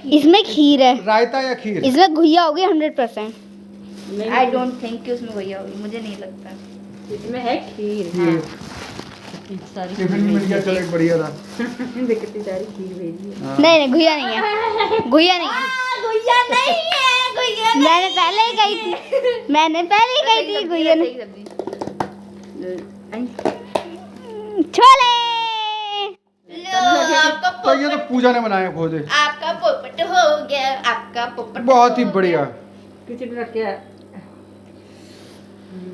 इसमें खीर है, रायता या खीर? इसमें घुइया होगी 100%। आई डोंट थिंक कि उसमें घुइया होगी, मुझे नहीं लगता। इसमें है खीर। सारी टिफिन में मिल गया, चलो एक बढ़िया था। देख कितनी सारी खीर भेजी है। नहीं घुइया नहीं है, घुइया नहीं है, घुइया नहीं है, घुइया मैंने पहले ही कही थी, मैंने पहले ही कही थी घुइया नहीं। छोले लो आपका तो ये तो पूजा ने बनाया खुद। आपका पोपट हो गया, आपका पोपट बहुत ही बढ़िया। किचन में रख के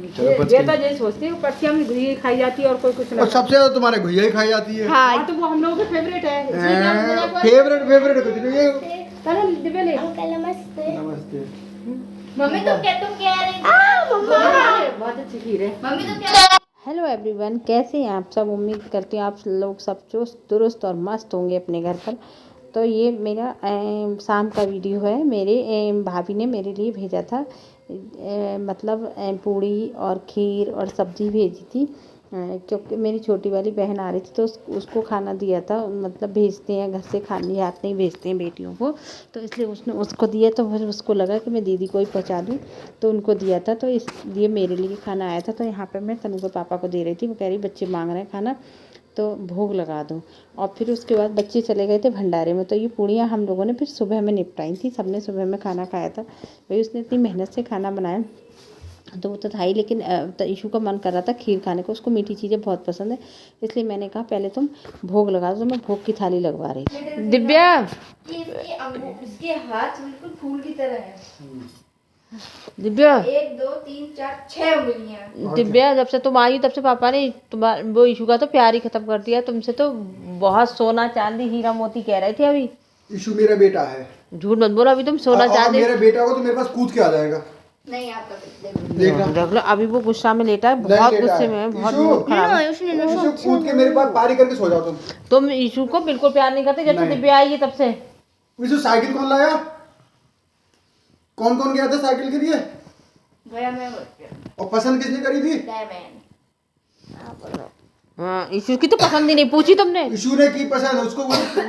चलो बच ये गई। तो ये सोचती है पर्ची में घी खाई जाती है और कोई कुछ और नहीं। सबसे ज्यादा तुम्हारे घुइया ही खाई जाती है। हाँ तो वो हम लोगों की फेवरेट है। इसलिए क्या बोला एक बार? फेवरेट कुछ नहीं है। चलो दिव्या ले। अंकल नमस्ते। नमस्ते। मम्मी तुम कह रही थी बहुत अच्छी खीर है। मम्मी तुम क्या हेलो एवरीवन, कैसे हैं आप सब? उम्मीद करती हूँ आप लोग सब चुस्त दुरुस्त और मस्त होंगे अपने घर पर। तो ये मेरा शाम का वीडियो है। मेरे भाभी ने मेरे लिए भेजा था, मतलब पूड़ी और खीर और सब्ज़ी भेजी थी, क्योंकि मेरी छोटी वाली बहन आ रही थी तो उसको खाना दिया था। मतलब भेजते हैं घर से, खाली हाथ नहीं भेजते हैं बेटियों को, तो इसलिए उसने उसको दिया। तो फिर उसको लगा कि मैं दीदी को ही पहुँचा दूँ, तो उनको दिया था। तो इसलिए मेरे लिए खाना आया था। तो यहाँ पर मैं तनु के पापा को दे रही थी। वो कह रही बच्चे मांग रहे हैं खाना, तो भोग लगा दो। और फिर उसके बाद बच्चे चले गए थे भंडारे में। तो ये पूड़ियाँ हम लोगों ने फिर सुबह में निपटाई थी। सबने सुबह में खाना खाया था। भाई उसने इतनी मेहनत से खाना बनाया तो वो तो था ही, लेकिन ईशू का मन कर रहा था खीर खाने को। उसको मीठी चीज़ें बहुत पसंद है, इसलिए मैंने कहा पहले तुम भोग लगा दो। तो मैं भोग की थाली लगवा रही थी। दिव्या, इसके हाथ बिल्कुल फूल की तरह है। दिव्या 1 2 3 4 6 उंगलियां। दिव्या, जब से तुम आई तब से पापा ने वो ईशू का तो प्यार ही खत्म कर दिया। तुमसे तो बहुत सोना चांदी हीरा मोती कह रहे थे। अभी ईशू मेरा बेटा है, झूठ मत बोलो। अभी तुम सोना और चांदी मेरा बेटा हो तो मेरे पास कूद के आ जाएगा। नहीं आपका देखना देख लो, अभी वो गुस्सा में लेटा है, बहुत गुस्से में है, बहुत मूड खराब है। ईशू कूद के मेरे पास पारी करके सो जाओ तुम ईशू को बिल्कुल प्यार नहीं करते जब से दिव्या आई है तब से। ईशू साइकिल कौन लाया? कौन गया था साइकिल के लिए? भैया मैं और पसंद किसने करी थी? हाँ, ईशू की तो पसंद ही नहीं पूछी तुमने। ईशू ने की पसंद, उसको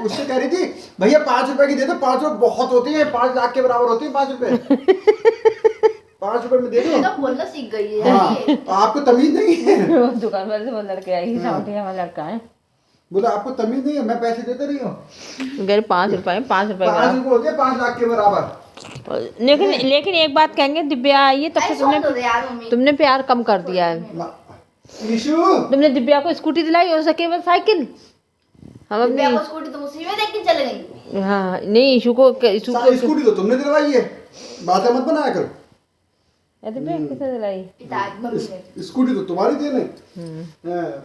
उससे कह रही थी भैया 5 रुपए की दे दो। 5 रुपए बहुत होती है, 5 लाख के बराबर होती है 5 रुपए। 5 रुपए में दे दो। तो बोलना सीख गई है हाँ, तो आपको तमीज नहीं है। दुकान वाले से वो लड़के आई, साउंड हमारा लड़का है। बोला आपको तमीज नहीं है, मैं पैसे देते नहीं हूँ। 5 रुपए 5 रुपए 5 रुपए होते हैं 5 लाख के बराबर। लेकिन एक बात कहेंगे, दिव्या आई है तब से तुमने प्यार कम कर दिया है। ईशू तुमने दिव्या को स्कूटी दिलाई और सके बस साइकिल। हम अपनी स्कूटी तो उसी में देख के चले गई। हाँ नहीं, ईशू को स्कूटी तो तुमने दिलवाई है, बातें मत बनाया करो। दिव्या किसे दिलाई? पिताजी मम्मी ने। स्कूटी तो तुम्हारी थी नहीं,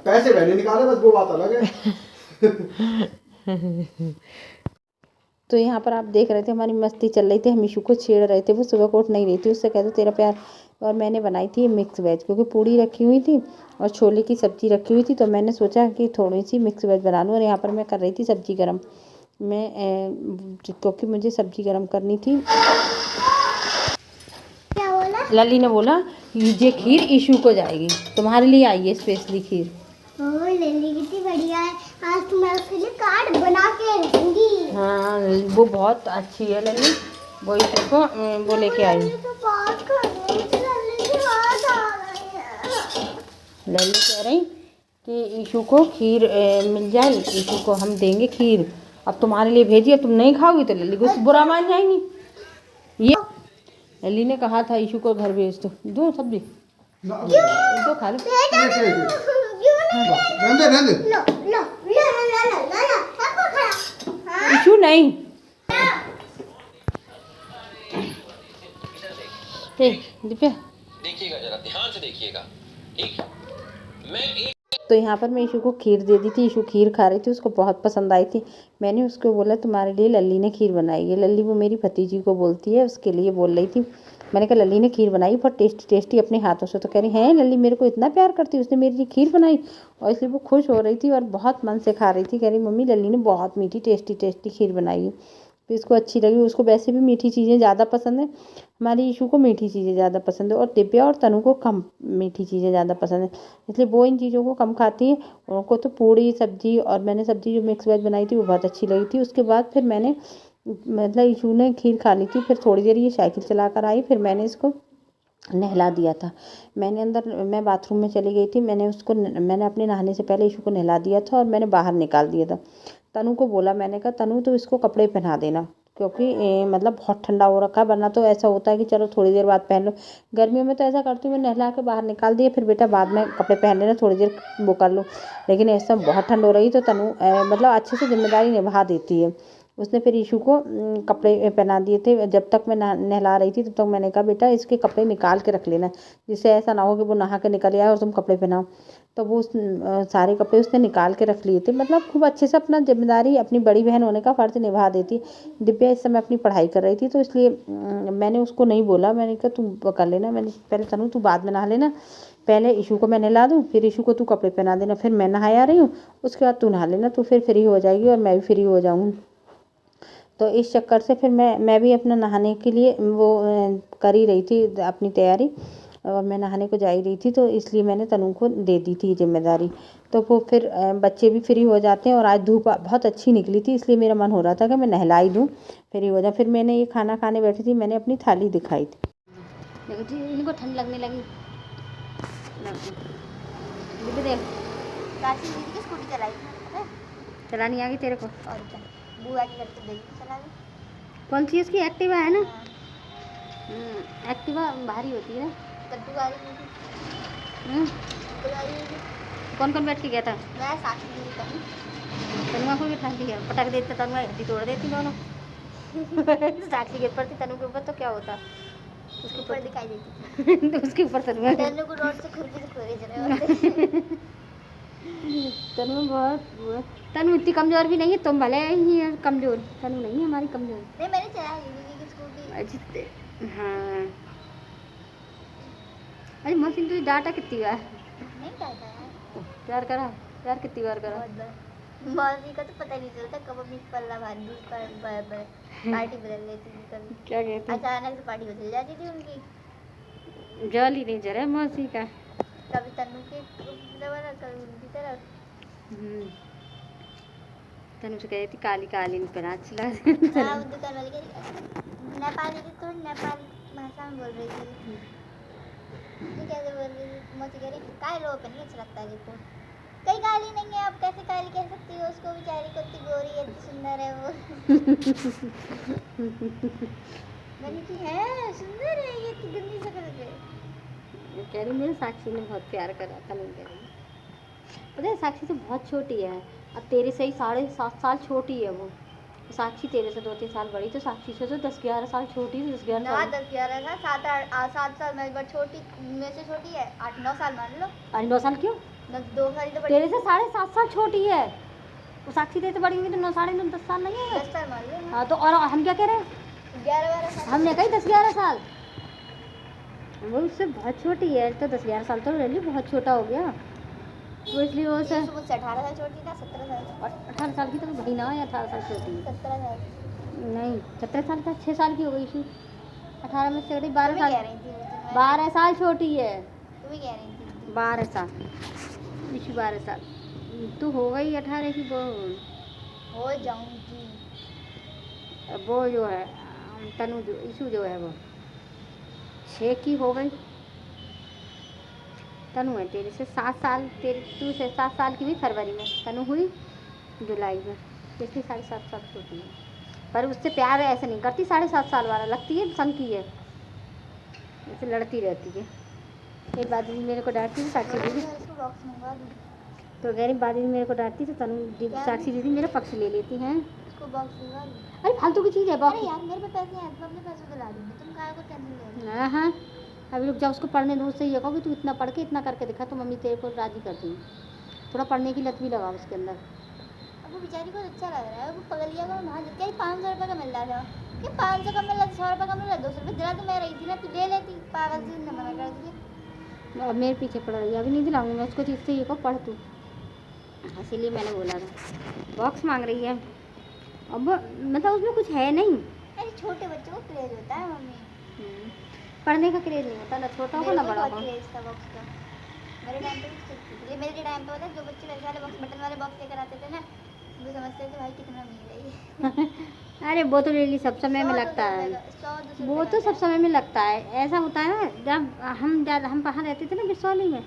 पैसे मैंने निकाले, बस वो बात अलग है। तो यहाँ पर आप देख रहे थे हमारी मस्ती चल रही थी। हम ईशू को छेड़ रहे थे, वो सुबह को उठ नहीं रही थी। उससे कहते तेरा प्यार। और मैंने बनाई थी मिक्स वेज, क्योंकि पूड़ी रखी हुई थी और छोले की सब्ज़ी रखी हुई थी। तो मैंने सोचा कि थोड़ी सी मिक्स वेज बना लूँ। और यहाँ पर मैं कर रही थी सब्ज़ी गरम। क्योंकि मुझे सब्ज़ी गरम करनी थी। क्या बोला? लली ने बोला ये खीर ईशू को जाएगी, तुम्हारे लिए आई है स्पेशली खीर। लली कितनी बढ़िया है। आज तो मैं उसके लिए कार्ड बना के रखूंगी। हाँ वो बहुत अच्छी है लली, वो ईशू को वो लेके आई। लली कह रही कि ईशू को खीर मिल जाए, ईशू को हम देंगे खीर। अब तुम्हारे लिए भेजी, अब तुम नहीं खाओगी तो लली को बुरा मान जाएंगी। ये लली ने कहा था ईशू को घर भेज दो सब्जी, तो खा लो। ईशू नहीं दिव्या देखिएगा, जरा ध्यान से देखिएगा, ठीक? तो यहाँ पर मैं ईशू को खीर दे दी थी। ईशू खीर खा रही थी, उसको बहुत पसंद आई थी। मैंने उसको बोला तुम्हारे लिए लली ने खीर बनाई है। लली वो मेरी भतीजी को बोलती है, उसके लिए बोल रही थी। मैंने कहा लली ने खीर बनाई बहुत टेस्टी टेस्टी अपने हाथों से। तो कह रही हैं लली मेरे को इतना प्यार करती है, उसने मेरे लिए खीर बनाई। और इसलिए वो खुश हो रही थी और बहुत मन से खा रही थी। कह रही मम्मी लली ने बहुत मीठी टेस्टी टेस्टी खीर बनाई है। फिर इसको अच्छी लगी। उसको वैसे भी मीठी चीज़ें ज़्यादा पसंद है, हमारी ईशू को मीठी चीज़ें ज़्यादा पसंद है। और दिव्या और तनु को कम मीठी चीज़ें ज़्यादा पसंद है, इसलिए वो इन चीज़ों को कम खाती है। उनको तो पूड़ी सब्जी, और मैंने सब्जी जो मिक्स वेज बनाई थी वो बहुत अच्छी लगी थी। उसके बाद फिर मैंने मतलब ईशू ने खीर खा ली थी। फिर थोड़ी देर ये साइकिल चला कर आई, फिर मैंने इसको नहला दिया था। मैं बाथरूम में चली गई थी, मैंने अपने नहाने से पहले ईशू को नहला दिया था और मैंने बाहर निकाल दिया था। तनु को बोला, मैंने कहा तनु तो इसको कपड़े पहना देना, क्योंकि मतलब बहुत ठंडा हो रखा है, वरना तो ऐसा होता है कि चलो थोड़ी देर बाद पहन लो। गर्मियों में तो ऐसा करती हूँ, मैं नहला के बाहर निकाल दिए, फिर बेटा बाद में कपड़े पहन लेना, थोड़ी देर वो कर लो। लेकिन ऐसा बहुत ठंड हो रही तो तनु मतलब अच्छे से जिम्मेदारी निभा देती है। उसने फिर ईशू को कपड़े पहना दिए थे। जब तक मैं नहला रही थी तब तक मैंने कहा बेटा इसके कपड़े निकाल के रख लेना, जिससे ऐसा ना हो कि वो नहा के निकल आए और तुम कपड़े पहनाओ। तो वो सारे कपड़े उसने निकाल के रख लिए थे। मतलब खूब अच्छे से अपना जिम्मेदारी, अपनी बड़ी बहन होने का फ़र्ज़ निभा देती। दिव्या इस समय अपनी पढ़ाई कर रही थी, तो इसलिए मैंने उसको नहीं बोला, मैंने कहा तू कर लेना, मैंने पहले तनु तू बाद में नहा लेना, पहले ईशू को मैं नहला दूँ, फिर ईशू को तू कपड़े पहना देना, फिर मैं नहाया रही हूँ, उसके बाद तू नहा लेना, तू फिर फ्री हो जाएगी और मैं भी फ्री हो जाऊँगी। तो इस चक्कर से फिर मैं भी अपना नहाने के लिए वो कर ही रही थी अपनी तैयारी, और मैं नहाने को जा ही रही थी, तो इसलिए मैंने तनु को दे दी थी जिम्मेदारी। तो वो फिर बच्चे भी फ्री हो जाते हैं, और आज धूप बहुत अच्छी निकली थी, इसलिए मेरा मन हो रहा था कि मैं नहला ही दूँ, फ्री हो जाए। फिर मैंने ये खाना खाने बैठी थी, मैंने अपनी थाली दिखाई थी। देखो जी, इनको ठंड लगने लगी। देख काशी दीदी की स्कूटी चलाई थी, पता है? चलानी आ गई तेरे को? और क्या, बुआ की करते देखी चला गई। कौन सी उसकी? एक्टिवा है ना? एक्टिवा भारी होती है। कद्दू गाड़ी में थी, कद्दू गाड़ी में थी। कौन कौन बैठ के गया था? मैं साक्षी दीदी कहीं तनुआ को भी बैठा दिया, पटक देते तनुआ हड्डी तोड़ देती दोनों। साक्षी गिर पड़ती तनु के ऊपर तो क्या होता, उसके ऊपर दिखाई देती थी। तो उसके ऊपर तनुआ तनु को रोड से खुरपी से खुरे चले होते। तनु बहुत तनु इतनी कमज़ोर भी नहीं है, तुम भले ही है कमज़ोर, तनु नहीं है हमारी कमज़ोर। नहीं, मैंने चलाई दीदी की स्कूटी। हाँ, अरे मौसी तुझे डांटा कितनी बार? नहीं डालता यार, प्यार करा, प्यार कितनी बार करा? बहुत बार। मौसी का तो पता नहीं चलता कब अपनी पल्ला भारी पार्टी बदल लेती थी कभी। क्या कहती? अचानक से पार्टी बदल जाती थी उनकी। जल ही नहीं जरा मौसी का। कभी तनु के तरफ, कभी उनकी तरफ। तनु से कह रही थी काली काली में पहना चला। हाँ, वो दुकान वाली कह रही नेपाली थी, तो नेपाली भाषा में बोल रही थी। ये कैसे बोल रही थी? मौसी कह रही काय लो पहन अच्छा लगता है देखो। कई काली नहीं है, आप कैसे काली कह सकती हो उसको? बेचारी को इतनी गोरी है, इतनी सुंदर है वो। मैंने की है सुंदर है ये, इतनी गंदी शक्ल पे। कह रही मेरे साक्षी ने बहुत प्यार करा। तनु कह रही पता है साक्षी से बहुत छोटी है, अब तेरे से ही 7.5 साल छोटी है वो। साक्षी तेरे से 2-3 साल बड़ी, तो साक्षी से तो 10-11 साल छोटी है। 10-11 ना साल 10-11 था, 7 साल में बड़ छोटी, मेरे से छोटी है, 8-9 साल मान लो। अरे 9 साल क्यों? 2 साल तो बड़ी। तेरे से 7.5 साल छोटी है वो। साक्षी तेरे से बड़ी होगी तो 9 साढ़े 9 10 साल नहीं है? 10 साल मान लो। हाँ, तो और हम क्या कह रहे हैं? 11-12 साल। हमने कही 10-11 साल, वो उससे बहुत छोटी है। तो 10-11 साल तो रियली बहुत छोटा हो गया वो, इसलिए वो से 18 साल छोटी था, 17 साल। 18 साल की तो भाई ना है, 18 साल छोटी है। 17 साल नहीं 17 साल का, 6 साल की हो गई थी। 18 में से 12 कह साल, रही थी वो तो। 12 साल छोटी है। तू भी कह रही थी 12 साल इशू, 12 साल तू हो गई 18 की वो हो जाऊंगी। वो जो है तनु जो इशू जो है वो 6 की हो गई। तनु है तेरे से 7 साल, तू से 7 साल की हुई फरवरी में, तनु हुई जुलाई में, इसलिए 7.5 साल छोटी है। पर उससे प्यार ऐसे नहीं करती, 7.5 साल वाला लगती है, सन की है, ऐसे लड़ती रहती है। एक बात मेरे को डांटती थी साक्षी दीदी, इसको बॉक्स मंगवा दूँ? तो गहरी बाद में मेरे को डांटती तो तनु साक्षी दीदी मेरा पक्ष ले लेती हैं। इसको बॉक्स मंगवा दूँ? अरे फालतू की चीज़ है बॉक्स। अरे यार मेरे पे पैसे हैं, तो अपने पैसों से ला दूँगी, तुम काहे को टेंशन ले रही हो? हाँ हाँ, अभी रुक जा, उसको पढ़ने दो, उससे ये कहो कि तू इतना पढ़ के इतना करके दिखा तो मम्मी तेरे को राजी करती हूँ। थोड़ा पढ़ने की लत भी लगा उसके अंदर। अब वो बेचारी को अच्छा लग रहा है, वो पगलिया को वहाँ जितने 500 रुपये का मिल रहा था, कि 500 का मिल रहा, 100 रुपये का मिल रहा, 200 रुपये दिला तो मैं रही थी ना, तू ले लेती, पागल से न मना कर दिया। अब मेरे पीछे पड़ रही है, अभी नहीं दिलाऊंगी मैं उसको, इससे ये को पढ़ तू, इसीलिए मैंने बोला था। बॉक्स मांग रही है, अब मतलब उसमें कुछ है नहीं। अरे छोटे बच्चों को क्रेज होता है मम्मी, पढ़ने का क्रेज नहीं होता, ना छोटा हो ना बड़ा हो। क्रेज था बॉक्स का मेरे टाइम पे भी, ये मेरे टाइम पे होता है, जो बच्चे वैसे वाले बॉक्स, बटन वाले बॉक्स लेकर आते थे ना, वो समझते थे भाई कितना अमीर है ये। अरे वो तो डेली सब समय में लगता है, 100-200 वो तो सब समय में लगता है। ऐसा होता है ना, जब हम बाहर रहते थे ना बिसौली में,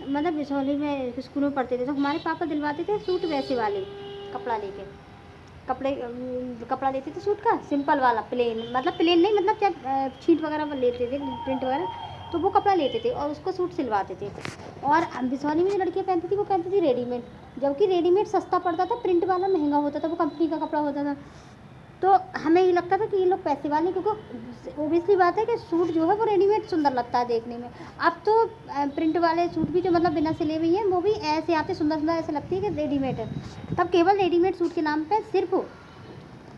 मतलब बिसौली में स्कूल में पढ़ते थे, तो हमारे पापा दिलवाते थे सूट वैसे वाले कपड़ा लेके, कपड़ा लेते थे सूट का सिंपल वाला, प्लेन, मतलब प्लेन नहीं, मतलब जब छीट वगैरह लेते थे, प्रिंट वगैरह, तो वो कपड़ा लेते थे और उसको सूट सिलवाते थे। और बिसौली में जो लड़कियाँ पहनती थी वो पहनती थी रेडीमेड, जबकि रेडीमेड सस्ता पड़ता था, प्रिंट वाला महंगा होता था, वो कंपनी का कपड़ा होता था। तो हमें ये लगता था कि ये लोग पैसे वाले, क्योंकि ओबियसली बात है कि सूट जो है वो रेडीमेड सुंदर लगता है देखने में। अब तो प्रिंट वाले सूट भी जो मतलब बिना सिले हुई हैं वो भी ऐसे आते सुंदर सुंदर, ऐसे लगती है कि रेडीमेड है। तब केवल रेडीमेड सूट के नाम पे सिर्फ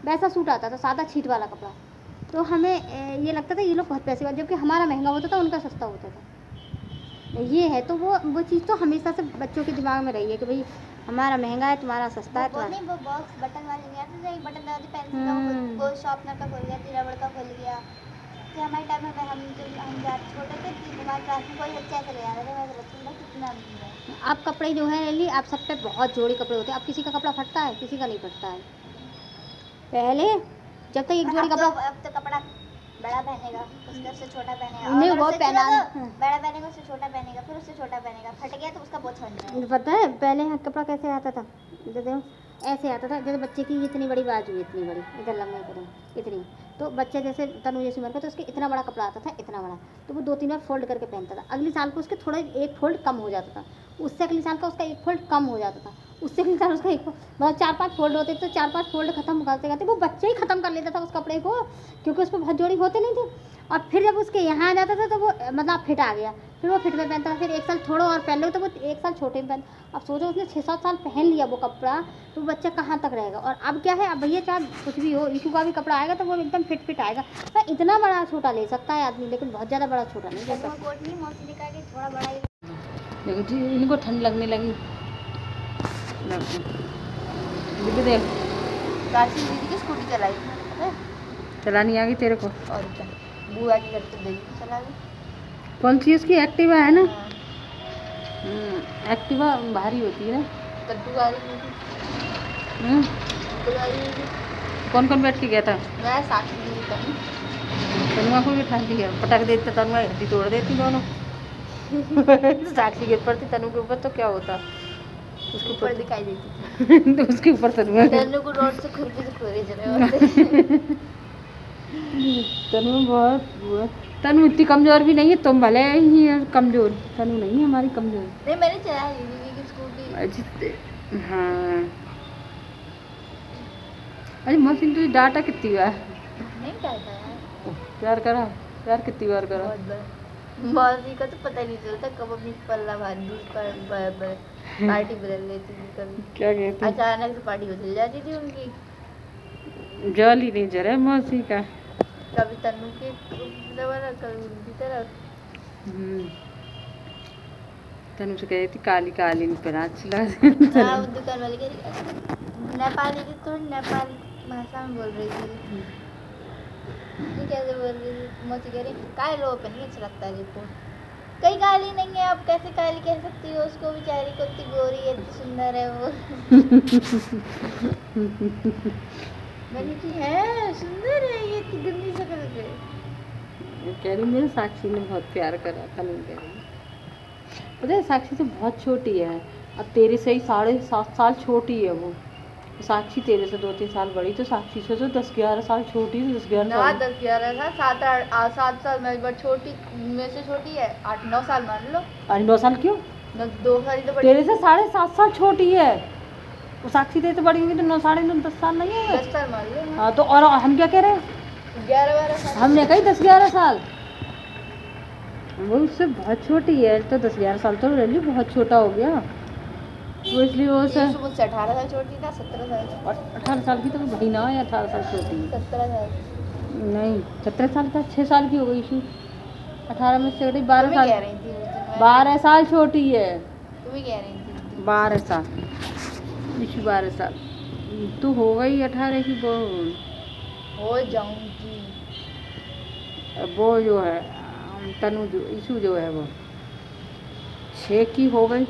वैसा सूट आता था, सादा छीट वाला कपड़ा। तो हमें ये लगता था ये लोग बहुत पैसे वाले, जबकि हमारा महंगा होता था, उनका सस्ता होता था। ये है, तो वो चीज़ तो हमेशा से बच्चों के दिमाग में रही है कि भाई हमारा महंगा है, तुम्हारा सस्ता है। वो नहीं, वो बॉक्स बटन वाले नहीं आते थे, एक बटन दबा दी पेंसिल का, वो शार्पनर का खुल गया, फिर रबड़ का खुल गया। कि हमारे टाइम में हम छोटे थे कि हमारे क्लास में कोई बच्चा ऐसे ले आता था, वैसे बच्चे में कितना है। अब कपड़े जो है रैली, आप सब पे बहुत जोड़ी कपड़े होते हैं। अब किसी का कपड़ा फटता है, किसी का नहीं फटता है। पहले जब तक एक जोड़ी कपड़ा, अब तो कपड़ा बड़ा पहनेगा, उससे छोटा पहनेगा, नहीं, और वो उससे पहना, तो बड़ा पहनेगा, उससे छोटा पहनेगा, फिर उससे छोटा पहनेगा, फट गया तो उसका बहुत छोटा। पता है पहले कपड़ा कैसे आता था, जैसे ऐसे आता था, जैसे बच्चे की इतनी बड़ी बाजू, इतनी बड़ी, इधर लंबा इधर इतनी, तो बच्चे जैसे तनु जैसी उम्र का, तो उसके इतना बड़ा कपड़ा आता था, इतना बड़ा, तो वो 2-3 बार फोल्ड करके पहनता था। अगले साल को उसके थोड़ा एक फोल्ड कम हो जाता था, उससे अगले साल का उसका एक फोल्ड कम हो जाता था, उससे अगले साल उसका एक, मतलब 4-5 फोल्ड होते थे, तो 4-5 फोल्ड खत्म करते करते वो बच्चे ही ख़त्म कर लेता था उस कपड़े को, क्योंकि उस पर बहुत जोड़ी होते नहीं थे। और फिर जब उसके यहाँ आ जाता था तो वो मतलब फिट आ गया, फिर वो फिट में पहनता था, फिर एक साल थोड़ा और पहन लो तो वो एक साल छोटे में पहन। अब सोचो उसने 6-7 साल पहन लिया वो कपड़ा, तो बच्चा कहाँ तक रहेगा। और अब क्या है, अब भैया चाहे कुछ भी हो, ईशू का भी कपड़ा आएगा तो वो एकदम फिट आएगा। तो इतना बड़ा छोटा ले सकता है आदमी, लेकिन बहुत ज़्यादा बड़ा छोटा नहीं ले सकता। कोट नहीं, मौसी दिखा के थोड़ा बड़ा ही। देखो जी, इनको ठंड लगने लगी, देख काशी दीदी की स्कूटी चलाई, चलानी आ गई तेरे को। और क्या, बुआ की घर पे दीदी चला गई। कौन सी उसकी एक्टिवा है ना, एक्टिवा भारी होती है ना। कद्दू आ रही हम्म, थी, कौन कौन बैठ के गया था? मैं साक्षी दीदी का तनुआ को भी ठान दिया, पटक देते तनुआ हड्डी तोड़ देती दोनों। साक्षी गिर पड़ती तनु के ऊपर तो क्या होता, उसके ऊपर ऊपर दिखाई देती थी। तो उसके ऊपर तनुआ तनु को रोड से खुरपी से खुरे चले होते। तनु बहुत, तनु इतनी कमज़ोर भी नहीं है, तुम भले ही है कमज़ोर, तनु नहीं है हमारी कमज़ोर। नहीं, मैंने चलाई दीदी की स्कूटी। हाँ, अरे मौसी तुझे डाटा कितनी बार? नहीं कहता यार, प्यार करा, प्यार कितनी बार करा? बहुत बार। मौसी का तो पता नहीं चलता कब अपनी पल्ला भारी पार्टी बदल लेती थी, कभी क्या कहते अचानक से पार्टी बदल जाती थी उनकी। जॉली नहीं जरा मौसी का। कभी तन्नू के तरफ, कभी उनकी तरफ। तनु से कह थी काली काली नहीं पहना चला। हाँ, वो दुकान वाली कह रही, नेपाली थी तो नेपाली भाषा में बोल रही थी। ये कैसे बोल रही थी, मौसी कह रही काय लो पे नहीं अच्छा लगता है देखो, कई काली नहीं है, अब कैसे काली कह सकती हो उसको, बेचारी को इतनी गोरी है, इतनी सुंदर है वो। मैंने की है, सुंदर है ये, इतनी गंदी शक्ल पे। कह रही मेरे साक्षी ने बहुत प्यार करा था, नहीं कह रही पता है साक्षी तो बहुत छोटी है, अब तेरे से ही 7.5 साल छोटी है वो। साक्षी तेरे से 2-3 साल बड़ी, तो साक्षी से तो 10-11 साल छोटी है, 10-11 ना साल। 10-11 साल, 7 साल में छोटी, में से छोटी है, 8-9 साल मान लो। अरे 9 साल क्यों, 2 साल तो बड़ी। तेरे से 7.5 साल छोटी है वो। साक्षी तेरे से बड़ी होगी तो 9 साढ़े 10 साल नहीं है। 10 साल मान लो। हाँ तो और हम क्या कह रहे हैं, 11-12 साल। हमने कही 10-11 साल, वो उससे बहुत छोटी है, तो 10-11 साल तो रैली बहुत छोटा हो गया वो, इसलिए वो से मुझसे 18 साल छोटी था, 17 साल। 18 साल की तो भाई ना है, 18 साल छोटी है। 17 साल नहीं 17 साल का, 6 साल की हो गई इशू, 18 में से 12 तुम ही साल, कह रही थी उस दिन, 12 साल छोटी है, तुम ही कह रही थी। 12 साल इशू, 12 साल तू हो गई 18 की वो हो जाऊंगी। वो जो है तनु जो इशू जो है वो 6 की हो गई।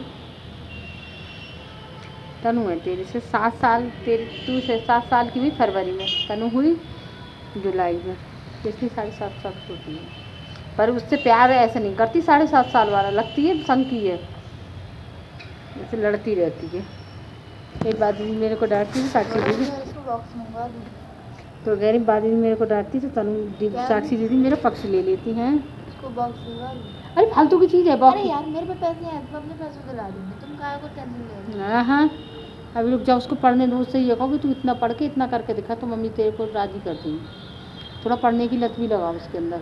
तनु है तेरे से 7 साल, तेरे तू से 7 साल की हुई फरवरी में, तनु हुई जुलाई में, इसलिए 7.5 साल होती है। पर उससे प्यार ऐसे नहीं करती 7.5 साल वाला, लगती है संग की है, जैसे लड़ती रहती है। एक बात दीदी मेरे को डांटती थी, साक्षी दीदी बॉक्स मंगवा दूँ तो गहरी बात दीदी मेरे को डांटती तो तनु दीदी साक्षी दीदी मेरा पक्ष ले लेती हैं। उसको बॉक्स मंगवा दूँ। अरे फालतू की चीज़ है अरे बॉक्स। यार मेरे पे पैसे हैं, तो अपने पैसों दिला दूँगी, तुम काहे को टेंशन ले रही हो? हाँ हाँ, अभी रुक जाओ, उसको पढ़ने दो, उससे ये कहो कि तू इतना पढ़ के इतना करके दिखा तो मम्मी तेरे को राज़ी कर देंगी। थोड़ा पढ़ने की लत भी लगाओ उसके अंदर।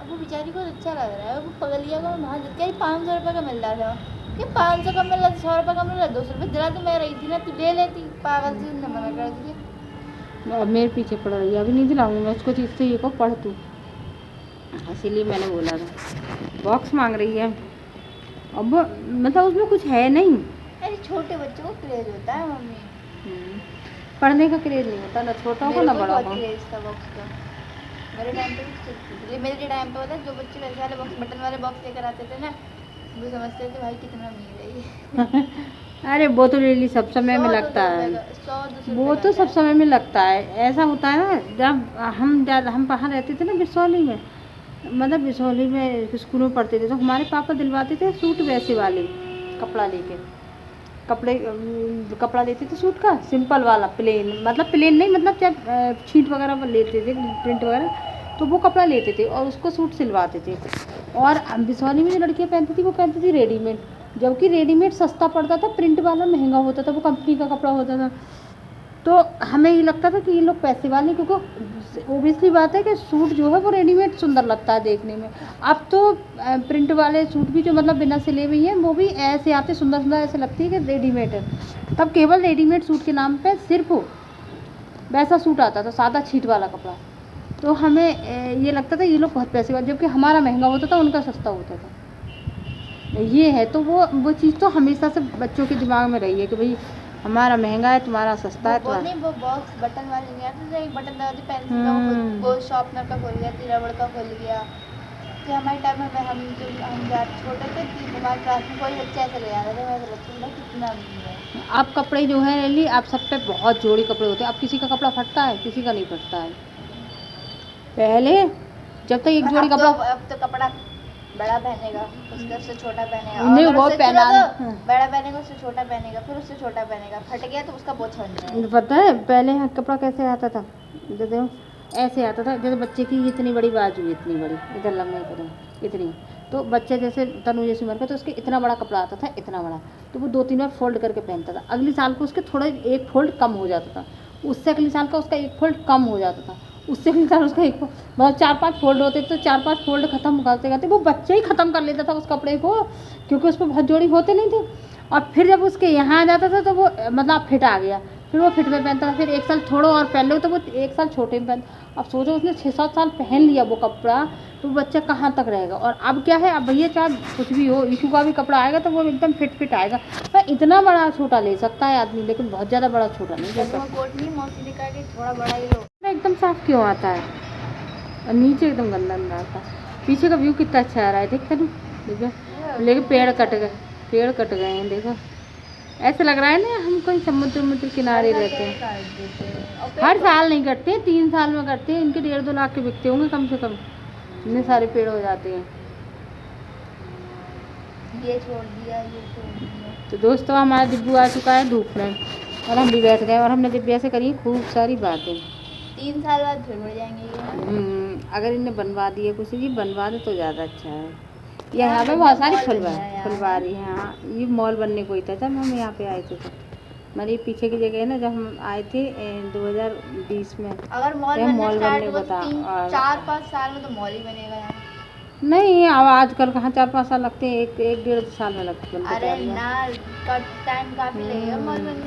अब वो बेचारी को अच्छा लग रहा है, वो पगलिया को वहाँ जित के 500 रुपये का मिल रहा था, कि 500 का मिल रहा, 100 रुपये का मिल रहा, 200 रुपये दिला तो मैं रही थी ना, तू ले लेती, पागल सी ने मना कर दिया। अब मेरे पीछे पड़ रही है, अभी नहीं दिलाऊंगी मैं उसको चीज़ से, ये को पढ़ तू, इसीलिए मैंने बोला था। बॉक्स मांग रही है, अब मतलब उसमें कुछ है नहीं। अरे छोटे बच्चों को क्रेज होता है मम्मी, पढ़ने का क्रेज नहीं होता, ना छोटा हो ना बड़ा हो। क्रेज था बॉक्स का मेरे टाइम पे भी थी। मेरे टाइम पे होता है, जो बच्चे वैसे वाले बॉक्स, बटन वाले बॉक्स लेकर आते थे ना, वो समझते थे भाई कितना अमीर है ये। अरे वो तो डेली सब समय में लगता है, वो तो सब समय में लगता है। ऐसा होता है ना, जब हम बाहर रहते थे ना बिसौली में, मतलब बिसौली में स्कूल में पढ़ते थे, तो हमारे पापा दिलवाते थे सूट वैसे वाले, कपड़ा लेके कपड़ा लेते थे सूट का, सिंपल वाला, प्लेन, मतलब प्लेन नहीं, मतलब जब छींट वगैरह लेते थे, प्रिंट वगैरह, तो वो कपड़ा लेते थे और उसको सूट सिलवाते थे। और बिसौली में जो लड़कियाँ पहनती थी वो पहनती थी रेडीमेड, जबकि रेडीमेड सस्ता पड़ता था, प्रिंट वाला महंगा होता था, वो कंपनी का कपड़ा होता था। तो हमें ये लगता था कि ये लोग पैसे वाले, क्योंकि ओबियसली बात है कि सूट जो है वो रेडीमेड सुंदर लगता है देखने में। अब तो प्रिंट वाले सूट भी जो मतलब बिना सिले हुई हैं वो भी ऐसे आते सुंदर सुंदर, ऐसे लगती है कि रेडीमेड है। तब केवल रेडीमेड सूट के नाम पे सिर्फ वैसा सूट आता था, सादा छीट वाला कपड़ा। तो हमें ये लगता था ये लोग बहुत पैसे वाले, जबकि हमारा महंगा होता था, उनका सस्ता होता था। ये है, तो वो चीज़ तो हमेशा से बच्चों के दिमाग में रही है कि भाई हमारा महंगा है, तुम्हारा सस्ता है। वो नहीं, वो बॉक्स बटन वाले नहीं आते थे, एक बटन दबा दी, पेंसिल का वो शार्पनर का खुल गया, रबड़ का खुल गया। कि हमारे टाइम में हम जब छोटे थे, हमारे क्लास में कोई बच्चा ऐसे ले आता था, मैं लगता था कितना अमीर है। अब कपड़े जो है रेली, आप सब पे बहुत जोड़ी कपड़े होते हैं। अब किसी का कपड़ा फटता है, किसी का नहीं फटता है। पहले जब तक एक जोड़ी कपड़ा, अब तो कपड़ा बड़ा पहनेगा, उससे छोटा पहनेगा, नहीं, और वो उससे पहना तो बड़ा पहनेगा, उससे छोटा पहनेगा, फिर उससे छोटा पहनेगा, फट गया तो उसका पोछा बन जाएगा। पता है पहले कपड़ा कैसे आता था, जैसे ऐसे आता था, जैसे बच्चे की इतनी बड़ी बाजू, इतनी बड़ी, इधर लंबी इधर इतनी, तो बच्चे जैसे तनु जैसी उम्र का, तो उसके इतना बड़ा कपड़ा आता था, इतना बड़ा, तो वो 2-3 बार फोल्ड करके पहनता था। अगले साल को उसके थोड़ा एक फोल्ड कम हो जाता था, उससे अगले साल का उसका एक फोल्ड कम हो जाता था, उससे अगले साल उसका एक मतलब 4-5 फोल्ड होते, तो 4-5 फोल्ड ख़त्म करते करते वो बच्चा ही ख़त्म कर लेता था उस कपड़े को, क्योंकि उस पर बहुत जोड़ी होते नहीं थे। और फिर जब उसके यहाँ आ जाता था तो वो मतलब फिट आ गया, फिर वो फिट में पहनता था, फिर एक साल थोड़ा और पहन लो तो वो एक साल छोटे में पहन। अब सोचो उसने 6-7 साल पहन लिया वो कपड़ा, तो बच्चा कहाँ तक रहेगा। और अब क्या है, अब भैया चाहे कुछ भी हो, ईशू का भी कपड़ा आएगा तो वो एकदम फिट आएगा। पर इतना बड़ा छोटा ले सकता है आदमी, लेकिन बहुत ज़्यादा बड़ा छोटा नहीं ले सकता। कोट नहीं, मौसी दिखा के थोड़ा बड़ा ही लो। एकदम साफ क्यों आता है, और नीचे एकदम गंदा गंदा आता है। पीछे का व्यू कितना अच्छा आ रहा है, देखते ना, देखो, लेकिन पेड़ कट गए हैं, देखो ऐसे लग रहा है ना हम कोई समुद्र किनारे रहते हैं। हर साल नहीं कटते, 3 साल में कटते हैं, इनके 1.5-2 लाख के बिकते होंगे कम से कम, इतने सारे पेड़ हो जाते हैं। ये छोड़ दिया, ये छोड़ दिया। तो दोस्तों हमारा दिब्बू आ चुका है धूप में, और हम भी बैठ गए, और हमने दिब्बिया से करी खूब सारी बातें। 3 साल बाद फिर बढ़ जाएंगे ये। अगर इन्हें बनवा दिए कुछ जी, बनवा दे तो ज़्यादा अच्छा है। यहाँ पे बहुत सारी फुलवारी है। हाँ, ये मॉल बनने को ही था जब हम यहाँ पे आए थे, तो हमारी पीछे की जगह है ना, जब हम आए थे 2020 में, अगर मॉल बनने बता 4-5 साल में तो मॉल ही बनेगा यहाँ। नहीं, अब आजकल कहाँ 4-5 साल लगते हैं, 1-1.5 साल में लगते हैं। अरे ना, टाइम काफी लगेगा मॉल बनने में।